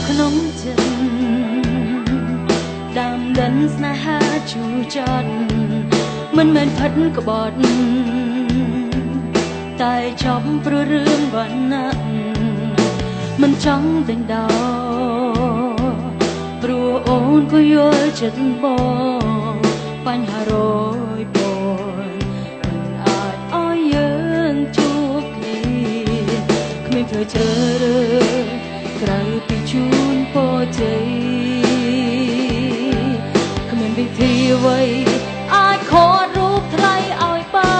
ក្នុងចិត្តដាំដិនស្នេហាជូរចត់មិនមែនផិតក្បត់តែចប់ព្រោះរឿងវណ្ណៈមិនចង់ដេញដោព្រោះអូនក៏យល់ចិត្តបងបញ្ហារយពណ៌មិនអាចឲ្យយើងជួបគ្នាគ្មានផ្លូវជ្រើសរើសក្រៅពីជូនពរជ័យគ្មានវិធីអ្វីអាចខករូបថ្លៃឲ្យបា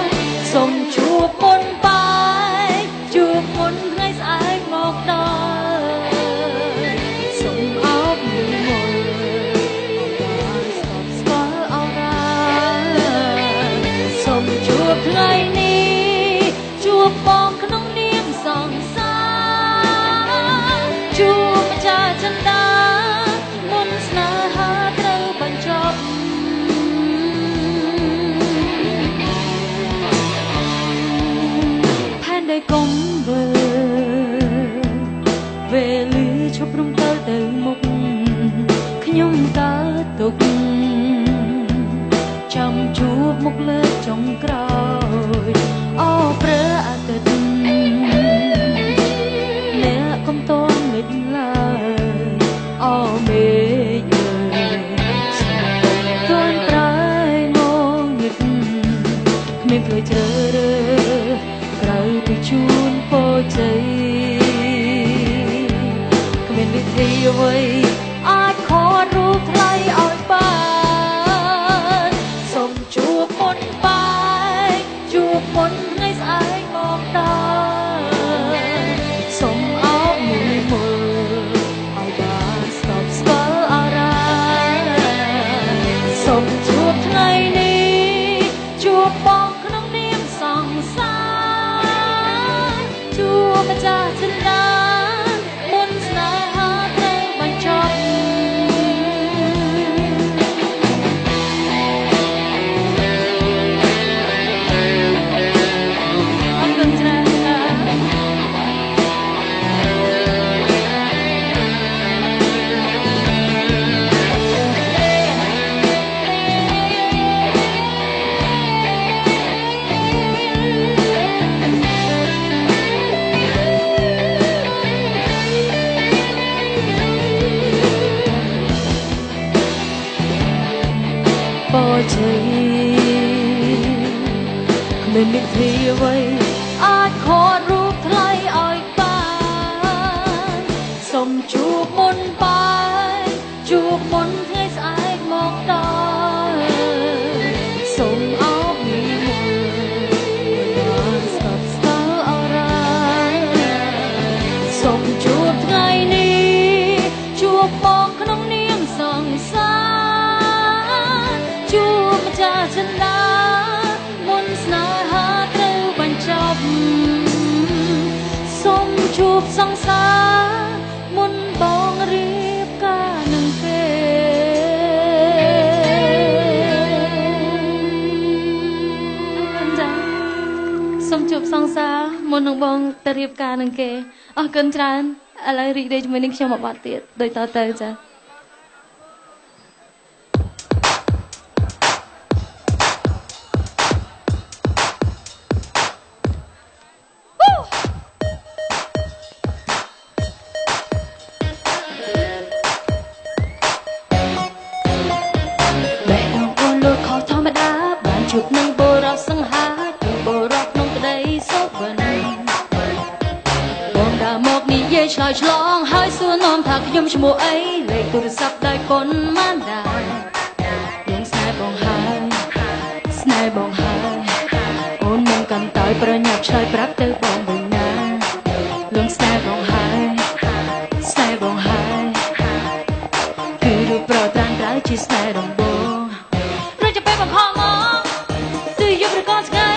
នសូមជួបមុនបាយជួបមុនថ្ងៃស្អែកមកដល់សូមអោបមួយមុនបានស្បស្គាល់អរ៉ាសូមជួបថ្ងៃនេះជួបបងក្នុងនាមសង្សារជួបម្ចាស់ចិន្តាមុនស្នេហាត្រូវបញ្ចប់ផែនដីកុំវើវេលាឈប់រំកិលទៅមុខខ្ញុំកើតទុកចាំជួបមុខលើចុងក្រោយអូព្រះអាទិត្យអ្នកកុំតន់លេចឡើយអូមេឃអើយសូមតន់ប្រែងងឹតគ្មានផ្លូវជ្រើសរើសក្រៅពីជូនពរជ័យគ្មានវិធីអ្វីអាចខករូបថ្លៃឲ្យបានសូមជួបមុនបាយជួបមុនថ្ងៃស្អែកមកដល់សូមអោបមួយមើលឲ្យបានស្កប់ស្កល់អរ៉ាសូមជួបថ្ងៃនេះជួបបងក្នុងនាមសង្សារជួបម្ចាស់ចិន្តាមុនស្នេហាត្រូវបញ្ចប់អរគុណច្រើនពរជ័យគ្មានវិធីអ្វីអាចខករូបថ្លៃឲ្យបានសូមជួបមុនបាយជួបមុនថ្ងៃស្អែកមកដល់សូមអោបមួយមើលបានស្កប់ស្កល់អរ៉ាសូមជួបថ្ងៃនេះជួបបងក្នុងនាមសង្សារជួបម្ចាស់ចិន្តាមុនស្នេហាត្រូវបញ្ចប់សូមជួបសង្សារមុនបងរៀបការនឹងគេចាសូមជួបសង្សារមុននឹងបងទៅរៀបការនឹងគេអរគុណច្រើនឥឡូវរីករាយជាមួយនឹងខ្ញុំមួយបទទៀតដូចតទៅចាជួបនឹងបរោះសង្ហាជួបបរោះក្នុងក្តីសុបិនបងដើរមកនិយាយឆ្លើយឆ្លងហើយសួរនាំថាខ្ញុំឈ្មោះអីលេខទូរស័ព្ទដៃប៉ុនម៉ានដែរយើងស្នេហ៍បងហើយស្នេហ៍បងហើយអូនមិនកាន់តើយប្រញាប់ឆ្លើយប្រាប់ទៅបងវិញណាលងស្នេហ៍បងហើយស្នេហ៍បងហើយគឺរូបប្រត្រាំងត្រៃជាស្នេហ៍ដំបូងរួចទៅពេលបងខំមកយកប្រកបថ្ងៃ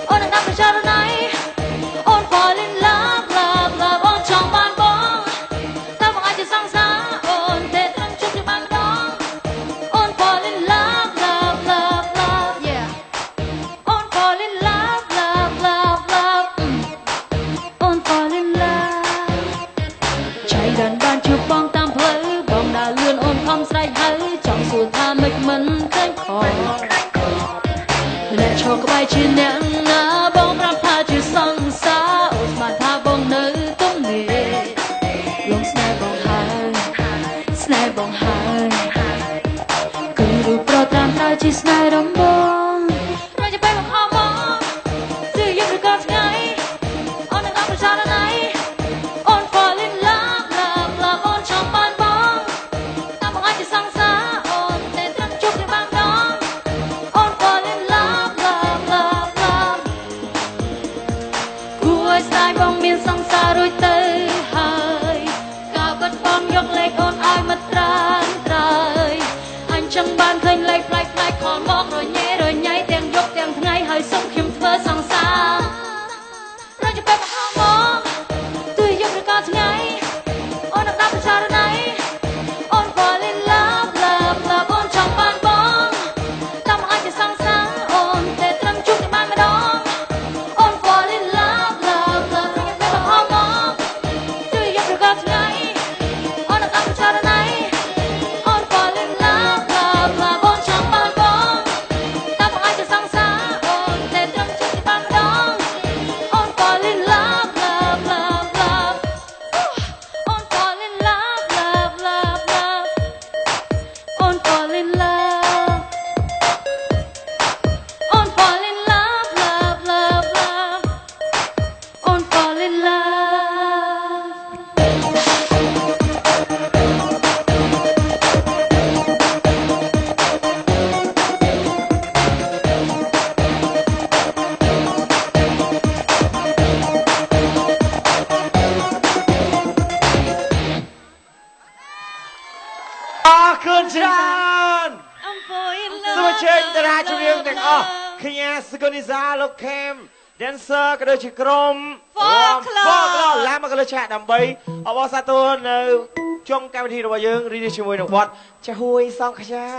អូននឹងដាក់ប្រចរណៃអូន fall in love love love អូនចង់បានបងតើបងអាចជាសង្សារអូនទេត្រឹមជួបជាបានម្ដងអូន fall in love love love love yeah អូន fall in love love love love អូន fall in love ងស្រែកហៅចង់សួរថាមិនឃើញខអ្នកឈរក្បែរជាអ្នកណាបងប្រាប់ថាជាសង្សារអូស្មានថាបងនៅទំនេរលងស្នេហ៍បងហើយស្នេហ៍បងហើយគឺរូបប្រត្រាំតើជាស្នេហ៍រំបងរយៈពេលមកខំមកគឺយប់ឬក៏ថ្ងៃអូននឹងអត់ប្រឆាំងណៃអូន fall in love love love អូនចង់បានបងតែបងអាចជាសង្សារអូនតែត្រឹមជួបតែបានម្ដងអូន fall in love love love love គួរឲ្យស្ដាយបងមានសង្សាររួចទៅហើយកាលបាត់បង់យកលេខអូនឲ្យមកត្រានត្រើយអញចង់បានឃើញលេខប្លែកខលមករញ៉េរញ៉ៃទាំងយប់ទាំងថ្ងៃហើយសុំខ្ញុំធ្វើសង្សាររយៈពេលមកគឺយប់ឬក៏ថ្ងៃអូននឹងដាក់ប្រឆាំងណៃអូន fall in love love love អូនចង់បានបងតែមិនអាចជាសង្សារអូនតែត្រឹមជួបតែបានម្ដងអូន fall in love love love រយៈពេលមកគឺយប់ឬក៏ថ្ងៃអូននឹងដាក់ប្រឆាំងណៃអូន fall in love love love អូនចង់បានបងតែមិនអាចជាសង្សារអូនតែត្រឹមជួបតែបានម្ដងអូន fall in love love love love អូន fall in love love love love អូន fall in love អូន fall in love love love love អូន fall in love អរគុណច្រើនសូមជើញតារាចម្រៀងទាំងអស់ខ្ញុំសកលនិសាលោកខេម dancer ក៏ដូចជាក្រុម Four Club ឡាមកលើឆាកដើម្បីអបអរសាទរនៅចុងកម្មវិធីរបស់យើងរីនេះជាមួយនឹងបទចាហួយសង្ឃា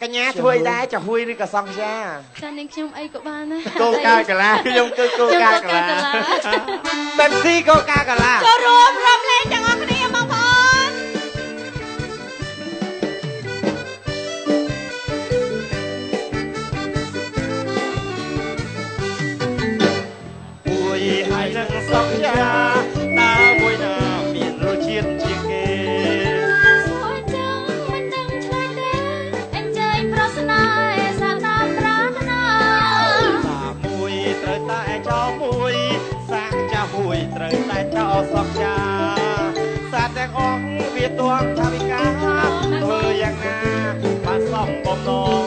កញ្ញាធ្វើអីដែរចាហួយឬក៏សង្ឃា ចានាងខ្ញុំអីក៏បានដែរ គោកាកាឡាខ្ញុំគឺគោកាកាឡាបែបស៊ីគោកាកាឡា ចូលរួមរំលែកទាំងអស់គ្នាបងប្អូន ហួយហើយនឹងសង្ឃាតើមួយណាមានរសជាតិជាងគេ សួរចឹងមិនដឹងឆ្លើយទេអញ្ជើញប្រស្នាសាតាមប្រាថ្នា សាមួយត្រូវតែចោលមួយសាកចាស់មួយត្រូវតែចោលសង្ឃាសាទាំងអស់វាទងថាវិការធ្វើយ៉ាងណាបានសំបំណង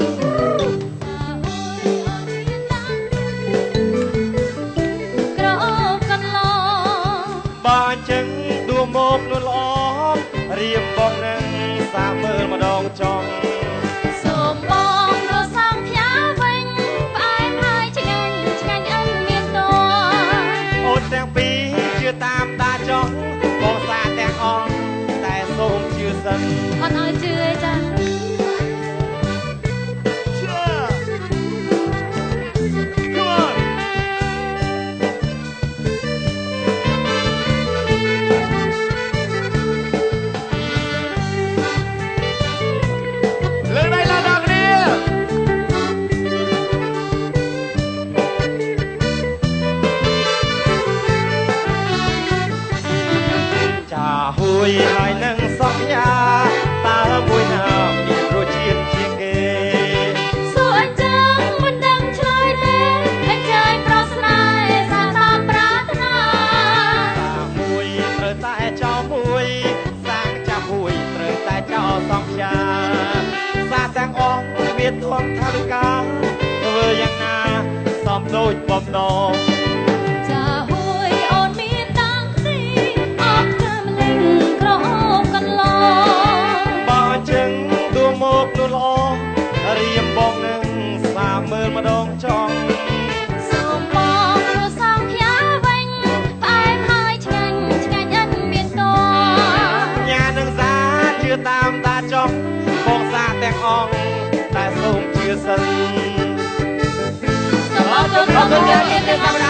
ក្រអូបកន្លង បើអញ្ចឹងដួលមកនោះល្អរៀបបងនឹងសាកមើលម្ដងចង់ សូមបងរសងផ្ញើវិញផ្អែមហើយឆ្ងាញ់អិនមានត អូនទាំងពីរជឿតាមតាចង់បងសាទាំងអស់តែសូមជឿសិន អត់ឲ្យជឿឯចា ជឿ Come on លើដៃឡើងដល់គ្នាចាហួយហើយនឹងសង្ឃាតើមួយណាមានរសជាតិជាងគេ សួរអញ្ចឹងមិនដឹងឆ្លើយទេអញ្ជើញប្រស្នាសាតាមប្រាថ្នា សាមួយត្រូវតែចោលមួយសាកចាស់មួយត្រូវតែចោលសង្ឃាសាទាំងអស់វាធំថាវិការធ្វើយ៉ាងណាសំដូចបំណង ចាហួយអូនមានតាំងទីអត់ធ្វើម្លេងក្រអូបកន្លង បើអញ្ចឹងដួលមកនោះល្អរៀបបងនឹងសាកមើលម្ដងចង់ សូមបងរសងផ្ញើវិញផ្អែមហើយឆ្ងាញ់អិនមានត ញ៉ានឹងសាជឿតាមតាចង់បងសាទាំងអស់តែសូមជឿសិន សូមអរគុណបងប្អូនមានតែធម្មតា